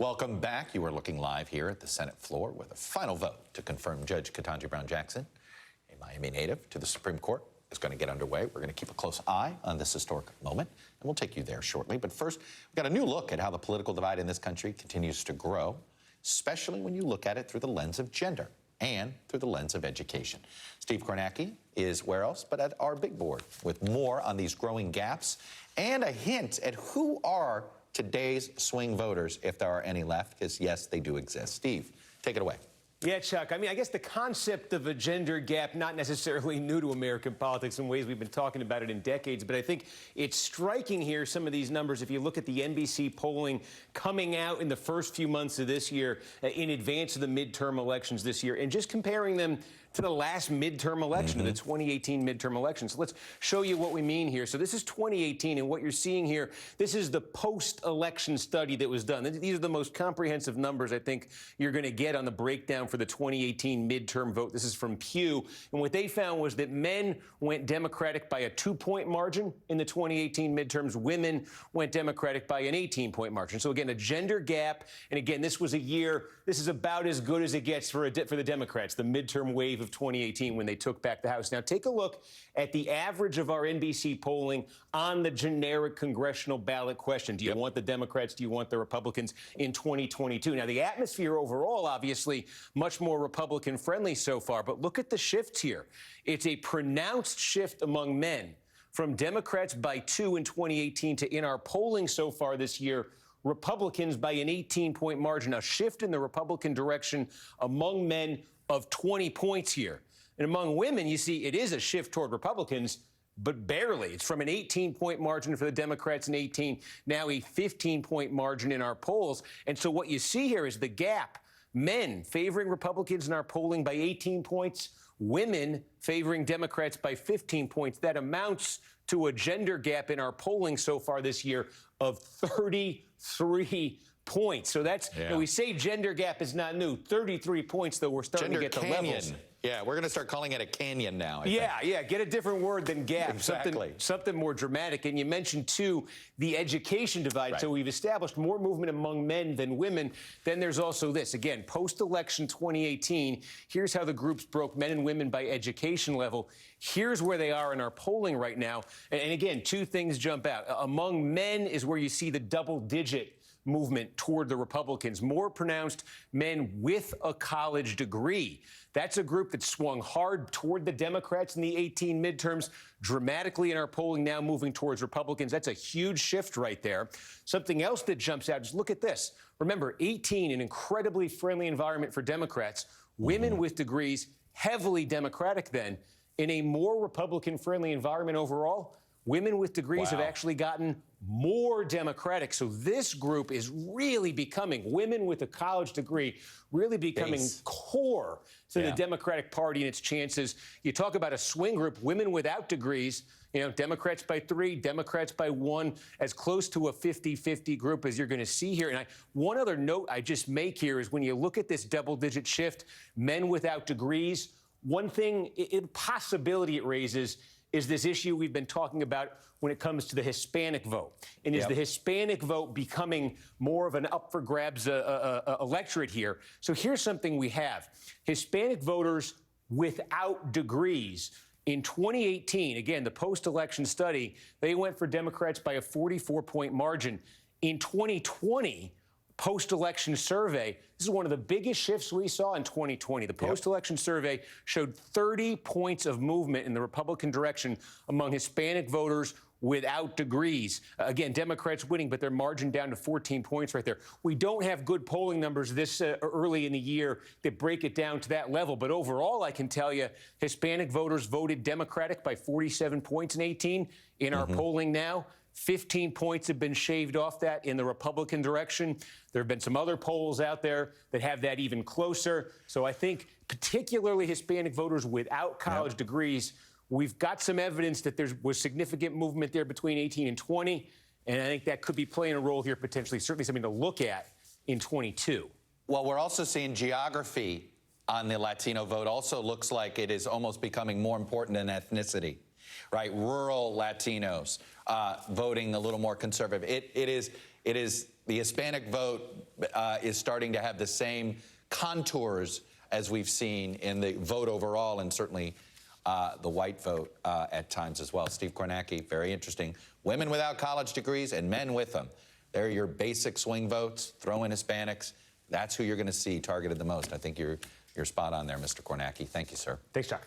Welcome back. You are looking live here at the Senate floor with a final vote to confirm Judge Ketanji Brown Jackson, a Miami native, to the Supreme Court is going to get underway. We're going to keep a close eye on this historic moment, and we'll take you there shortly. But first, we've got a new look at how the political divide in this country continues to grow, especially when you look at it through the lens of gender and through the lens of education. Steve Kornacki is where else but at our big board with more on these growing gaps and a hint at who are today's swing voters, if there are any left, because, yes, they do exist. Steve, take it away. Yeah, Chuck. I mean, I guess the concept of a gender gap, not necessarily new to American politics in ways we've been talking about it in decades, but I think it's striking here, some of these numbers. If you look at the NBC polling coming out in the first few months of this year, in advance of the midterm elections this year, and just comparing them to the last midterm election, the 2018 midterm election. So let's show you what we mean here. So this is 2018, and what you're seeing here, this is the post-election study that was done. These are the most comprehensive numbers I think you're going to get on the breakdown for the 2018 midterm vote. This is from Pew, and what they found was that men went Democratic by a 2-point margin in the 2018 midterms. Women went Democratic by an 18-point margin. So again, a gender gap, and again, this was a year, this is about as good as it gets for the Democrats, the midterm wave of 2018 when they took back the House. Now, take a look at the average of our NBC polling on the generic congressional ballot question. Do you want the Democrats? Do you want the Republicans in 2022? Now, the atmosphere overall, obviously, much more Republican-friendly so far. But look at the shifts here. It's a pronounced shift among men from Democrats by 2 in 2018 to, in our polling so far this year, Republicans by an 18-point margin. A shift in the Republican direction among men of 20 points here. And among women, you see it is a shift toward Republicans, but barely. It's from an 18-point margin for the Democrats in 18, now a 15-point margin in our polls. And so what you see here is the gap. Men favoring Republicans in our polling by 18 points, women favoring Democrats by 15 points. That amounts to a gender gap in our polling so far this year of 33 points. So that's, we say gender gap is not new. 33 points, though, we're starting Gender to get the canyon. levels. Yeah, we're going to start calling it a canyon now. Yeah, get a different word than gap. Exactly. Something more dramatic. And you mentioned, too, the education divide. So we've established more movement among men than women. Then there's also this. Again, post-election 2018, here's how the groups broke men and women by education level. Here's where they are in our polling right now. And again, two things jump out. Among men is where you see the double-digit movement toward the Republicans. More pronounced men with a college degree. That's a group that swung hard toward the Democrats in the 18 midterms, dramatically in our polling now moving towards Republicans. That's a huge shift right there. Something else that jumps out is look at this. Remember, 18, an incredibly friendly environment for Democrats. Women with degrees, heavily Democratic then. In a more Republican-friendly environment overall, women with degrees have actually gotten more Democratic. So this group is really becoming, women with a college degree, really becoming core to the Democratic Party and its chances. You talk about a swing group, women without degrees, Democrats by 3, Democrats by 1, as close to a 50-50 group as you're going to see here. And one other note I just make here is when you look at this double-digit shift, men without degrees, one thing, possibility it raises is this issue we've been talking about when it comes to the Hispanic vote. And is the Hispanic vote becoming more of an up-for-grabs electorate here? So here's something we have. Hispanic voters without degrees. In 2018, again, the post-election study, they went for Democrats by a 44-point margin. In 2020, post-election survey, this is one of the biggest shifts we saw in 2020. The post-election survey showed 30 points of movement in the Republican direction among Hispanic voters without degrees. Again, Democrats winning, but their margin down to 14 points right there. We don't have good polling numbers this early in the year that break it down to that level. But overall, I can tell you, Hispanic voters voted Democratic by 47 points in 18. In our polling now, 15 points have been shaved off that in the Republican direction. There have been some other polls out there that have that even closer. So I think particularly Hispanic voters without college degrees, we've got some evidence that there was significant movement there between 18 and 20. And I think that could be playing a role here potentially, certainly something to look at in 22. Well, we're also seeing geography on the Latino vote also looks like it is almost becoming more important than ethnicity. Right, rural Latinos voting a little more conservative. It is the Hispanic vote is starting to have the same contours as we've seen in the vote overall, and certainly the white vote at times as well. Steve Kornacki, very interesting. Women without college degrees and men with them. They're your basic swing votes. Throw in Hispanics. That's who you're going to see targeted the most. I think you're spot on there, Mr. Kornacki. Thank you, sir. Thanks, Chuck.